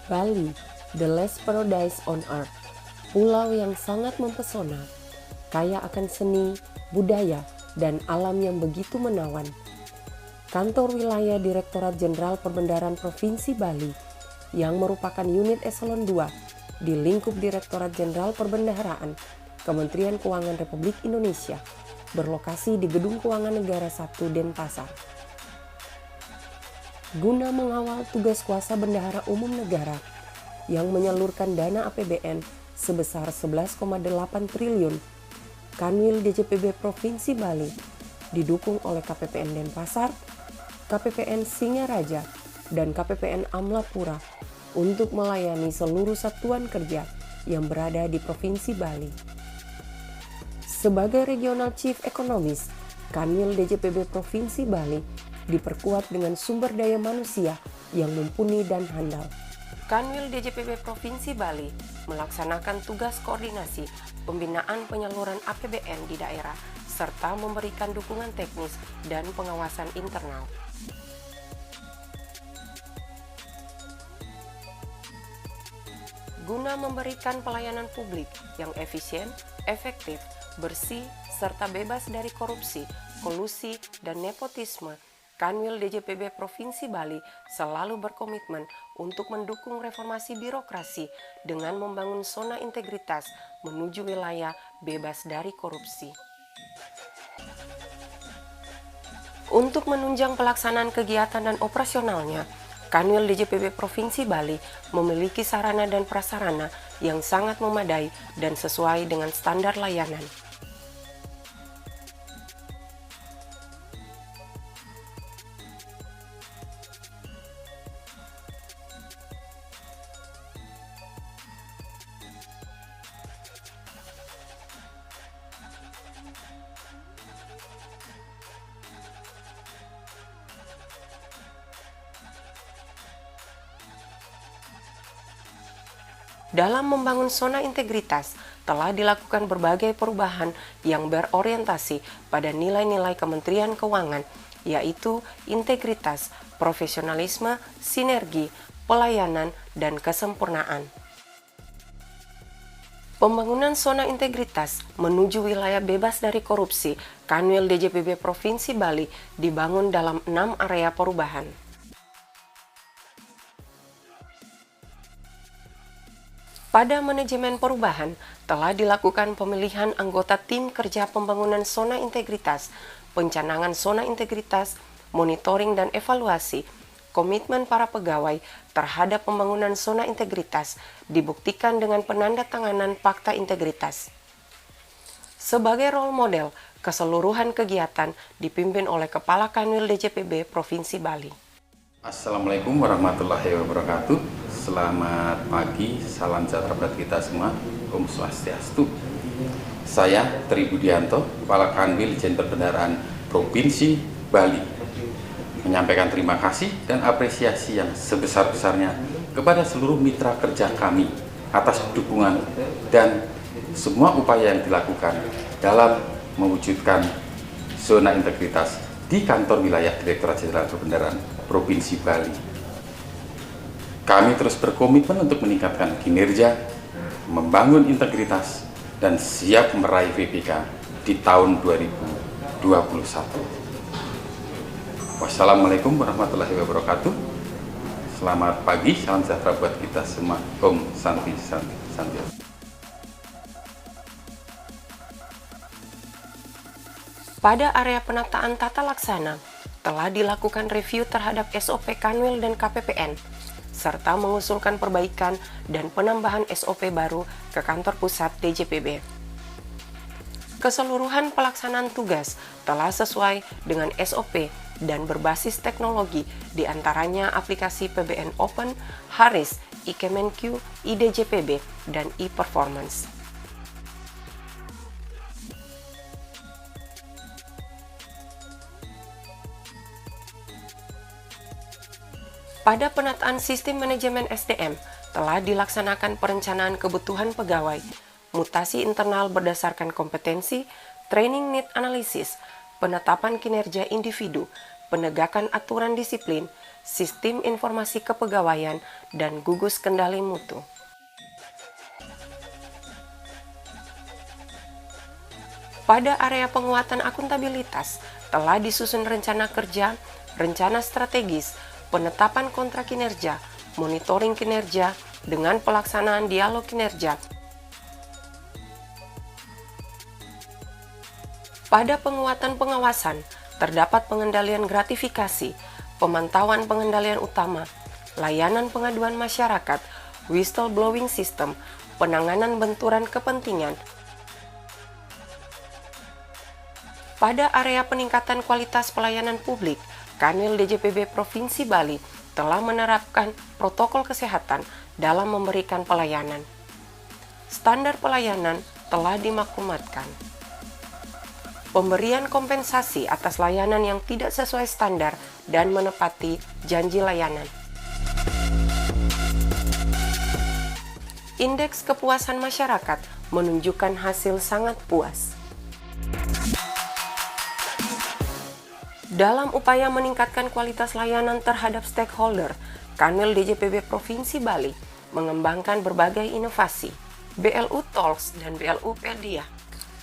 Bali, the last paradise on earth, pulau yang sangat mempesona, kaya akan seni, budaya, dan alam yang begitu menawan. Kantor wilayah Direktorat Jenderal Perbendaharaan Provinsi Bali, yang merupakan unit eselon 2 di lingkup Direktorat Jenderal Perbendaharaan Kementerian Keuangan Republik Indonesia, berlokasi di Gedung Keuangan Negara 1 Denpasar. Guna mengawal tugas kuasa bendahara umum negara yang menyalurkan dana APBN sebesar 11,8 triliun, Kanwil DJPB Provinsi Bali didukung oleh KPPN Denpasar, KPPN Singaraja, dan KPPN Amlapura untuk melayani seluruh satuan kerja yang berada di Provinsi Bali. Sebagai Regional Chief Economist, Kanwil DJPB Provinsi Bali diperkuat dengan sumber daya manusia yang mumpuni dan handal. Kanwil DJPB Provinsi Bali melaksanakan tugas koordinasi pembinaan penyaluran APBN di daerah serta memberikan dukungan teknis dan pengawasan internal. Guna memberikan pelayanan publik yang efisien, efektif, bersih, serta bebas dari korupsi, kolusi, dan nepotisme, Kanwil DJPB Provinsi Bali selalu berkomitmen untuk mendukung reformasi birokrasi dengan membangun zona integritas menuju wilayah bebas dari korupsi. Untuk menunjang pelaksanaan kegiatan dan operasionalnya, Kanwil DJPB Provinsi Bali memiliki sarana dan prasarana yang sangat memadai dan sesuai dengan standar layanan. Dalam membangun zona integritas, telah dilakukan berbagai perubahan yang berorientasi pada nilai-nilai Kementerian Keuangan, yaitu integritas, profesionalisme, sinergi, pelayanan, dan kesempurnaan. Pembangunan zona integritas menuju wilayah bebas dari korupsi, Kanwil DJPB Provinsi Bali dibangun dalam 6 area perubahan. Pada manajemen perubahan, telah dilakukan pemilihan anggota tim kerja pembangunan zona integritas, pencanangan zona integritas, monitoring dan evaluasi. Komitmen para pegawai terhadap pembangunan zona integritas dibuktikan dengan penandatanganan fakta integritas. Sebagai role model, keseluruhan kegiatan dipimpin oleh Kepala Kanwil DJPB Provinsi Bali. Assalamualaikum warahmatullahi wabarakatuh. Selamat pagi, salam sejahtera buat kita semua. Om Swastiastu. Saya Tri Budianto, Kepala Kanwil Dijen Perbendaharaan Provinsi Bali, menyampaikan terima kasih dan apresiasi yang sebesar-besarnya kepada seluruh mitra kerja kami atas dukungan dan semua upaya yang dilakukan dalam mewujudkan zona integritas di kantor wilayah Direktorat Jenderal Perbendaharaan Provinsi Bali. Kami terus berkomitmen untuk meningkatkan kinerja, membangun integritas, dan siap meraih VPK di tahun 2021. Wassalamualaikum warahmatullahi wabarakatuh. Selamat pagi, salam sejahtera buat kita semua. Om Santi Santi Santi. Pada area penataan tata laksana, telah dilakukan review terhadap SOP Kanwil dan KPPN, serta mengusulkan perbaikan dan penambahan SOP baru ke kantor pusat DJPB. Keseluruhan pelaksanaan tugas telah sesuai dengan SOP dan berbasis teknologi, diantaranya aplikasi PBN Open, Haris, iKemenQ, IDJPB, dan e-Performance. Pada penataan sistem manajemen SDM, telah dilaksanakan perencanaan kebutuhan pegawai, mutasi internal berdasarkan kompetensi, training need analysis, penetapan kinerja individu, penegakan aturan disiplin, sistem informasi kepegawaian, dan gugus kendali mutu. Pada area penguatan akuntabilitas, telah disusun rencana kerja, rencana strategis, penetapan kontrak kinerja, monitoring kinerja, dengan pelaksanaan dialog kinerja. Pada penguatan pengawasan, terdapat pengendalian gratifikasi, pemantauan pengendalian utama, layanan pengaduan masyarakat, whistleblowing system, penanganan benturan kepentingan. Pada area peningkatan kualitas pelayanan publik, Kanwil DJPB Provinsi Bali telah menerapkan protokol kesehatan dalam memberikan pelayanan. Standar pelayanan telah dimaklumatkan. Pemberian kompensasi atas layanan yang tidak sesuai standar dan menepati janji layanan. Indeks kepuasan masyarakat menunjukkan hasil sangat puas. Dalam upaya meningkatkan kualitas layanan terhadap stakeholder, Kanwil DJPB Provinsi Bali mengembangkan berbagai inovasi. BLU Talks dan BLU Pedia.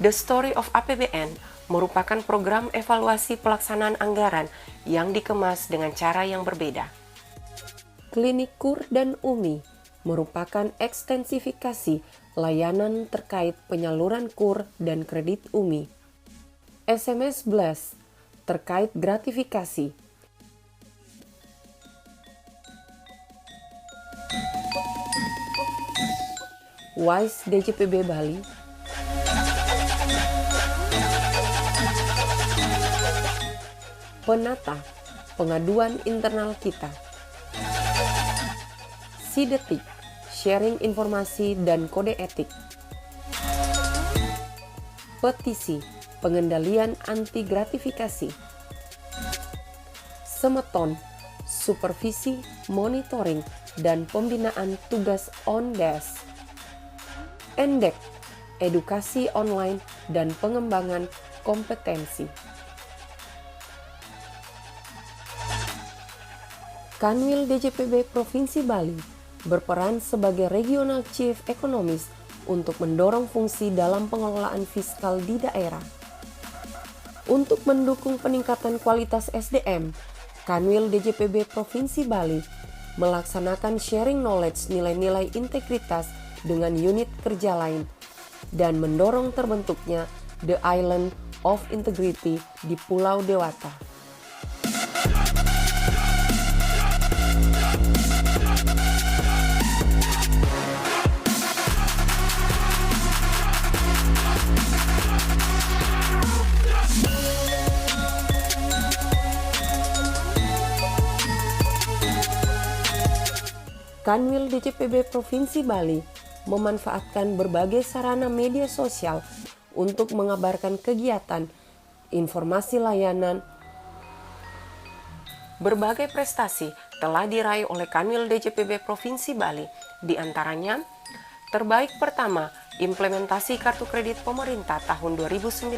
The Story of APBN merupakan program evaluasi pelaksanaan anggaran yang dikemas dengan cara yang berbeda. Klinik KUR dan UMI merupakan ekstensifikasi layanan terkait penyaluran KUR dan kredit UMI. SMS Blast terkait gratifikasi. WISE DJPB Bali. Penata pengaduan internal kita. Sidetik, sharing informasi dan kode etik. Petisi, pengendalian anti gratifikasi. Semeton, supervisi, monitoring, dan pembinaan tugas on-desk. Endek, edukasi online dan pengembangan kompetensi. Kanwil DJPB Provinsi Bali berperan sebagai Regional Chief Economist untuk mendorong fungsi dalam pengelolaan fiskal di daerah. Untuk mendukung peningkatan kualitas SDM, Kanwil DJPB Provinsi Bali melaksanakan sharing knowledge nilai-nilai integritas dengan unit kerja lain dan mendorong terbentuknya The Island of Integrity di Pulau Dewata. Kanwil DJPB Provinsi Bali memanfaatkan berbagai sarana media sosial untuk mengabarkan kegiatan, informasi layanan. Berbagai prestasi telah diraih oleh Kanwil DJPB Provinsi Bali, di antaranya terbaik pertama implementasi kartu kredit pemerintah tahun 2019,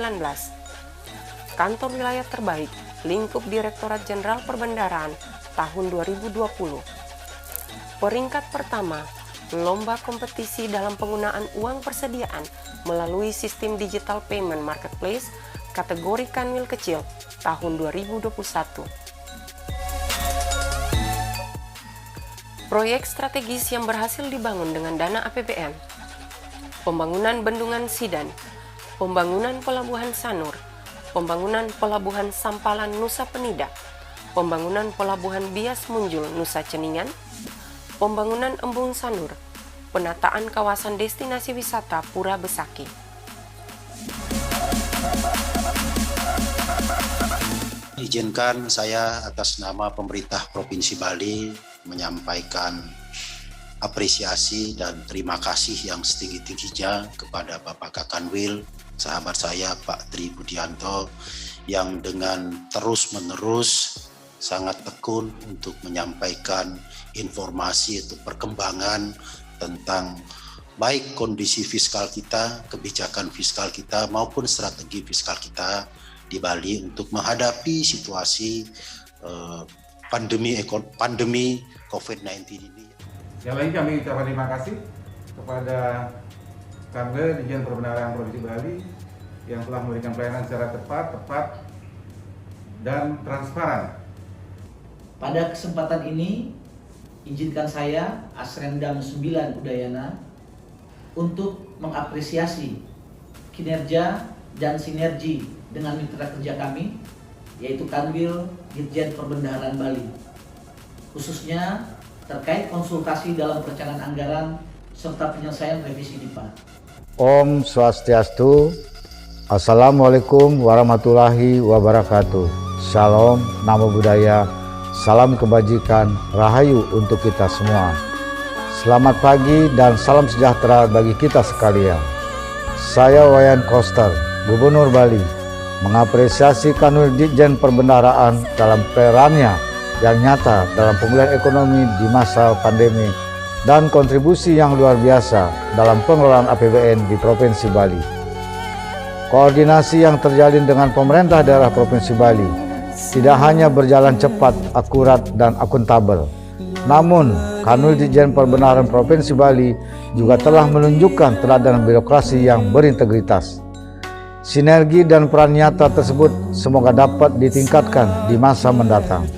kantor wilayah terbaik lingkup Direktorat Jenderal Perbendaraan tahun 2020. Peringkat pertama, lomba kompetisi dalam penggunaan uang persediaan melalui sistem digital payment marketplace kategori Kanwil kecil tahun 2021. Proyek strategis yang berhasil dibangun dengan dana APBN, pembangunan Bendungan Sidan, pembangunan Pelabuhan Sanur, pembangunan Pelabuhan Sampalan Nusa Penida, pembangunan Pelabuhan Bias Munjul Nusa Ceningan, pembangunan Embung Sanur, penataan kawasan destinasi wisata Pura Besaki. Izinkan saya atas nama pemerintah Provinsi Bali menyampaikan apresiasi dan terima kasih yang setinggi-tingginya kepada Bapak Kakanwil, sahabat saya Pak Tri Budianto, yang dengan terus-menerus sangat tekun untuk menyampaikan informasi atau perkembangan tentang baik kondisi fiskal kita, kebijakan fiskal kita maupun strategi fiskal kita di Bali untuk menghadapi situasi pandemi COVID-19 ini. Yang lagi kami ucapkan terima kasih kepada Kanwil Dijen Perbendaharaan Provinsi Bali yang telah memberikan pelayanan secara tepat dan transparan. Pada kesempatan ini, izinkan saya, Asrendam 9 Udayana, untuk mengapresiasi kinerja dan sinergi dengan mitra kerja kami, yaitu Kanwil Ditjen Perbendaharaan Bali, khususnya terkait konsultasi dalam perencanaan anggaran serta penyelesaian revisi DIPA. Om Swastiastu. Assalamualaikum warahmatullahi wabarakatuh. Shalom, namo buddhaya, salam kebajikan, rahayu untuk kita semua. Selamat pagi dan salam sejahtera bagi kita sekalian. Saya Wayan Koster, Gubernur Bali, mengapresiasi Kanwil Ditjen Perbendaharaan dalam perannya yang nyata dalam pemulihan ekonomi di masa pandemi dan kontribusi yang luar biasa dalam pengelolaan APBN di Provinsi Bali. Koordinasi yang terjalin dengan pemerintah daerah Provinsi Bali tidak hanya berjalan cepat, akurat, dan akuntabel, namun Kanwil Ditjen Perbendaharaan Provinsi Bali juga telah menunjukkan teladan birokrasi yang berintegritas. Sinergi dan peran nyata tersebut semoga dapat ditingkatkan di masa mendatang.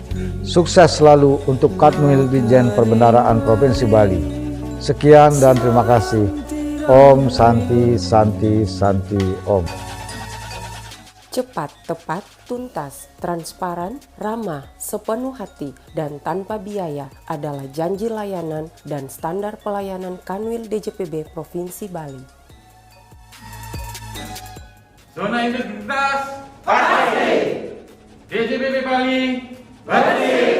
Sukses selalu untuk Kanwil Ditjen Perbendaharaan Provinsi Bali. Sekian dan terima kasih. Om Santi Santi Santi Om. Cepat, tepat, tuntas, transparan, ramah, sepenuh hati, dan tanpa biaya adalah janji layanan dan standar pelayanan Kanwil DJPB Provinsi Bali. Zona integritas pasti. DJPB Bali bersih.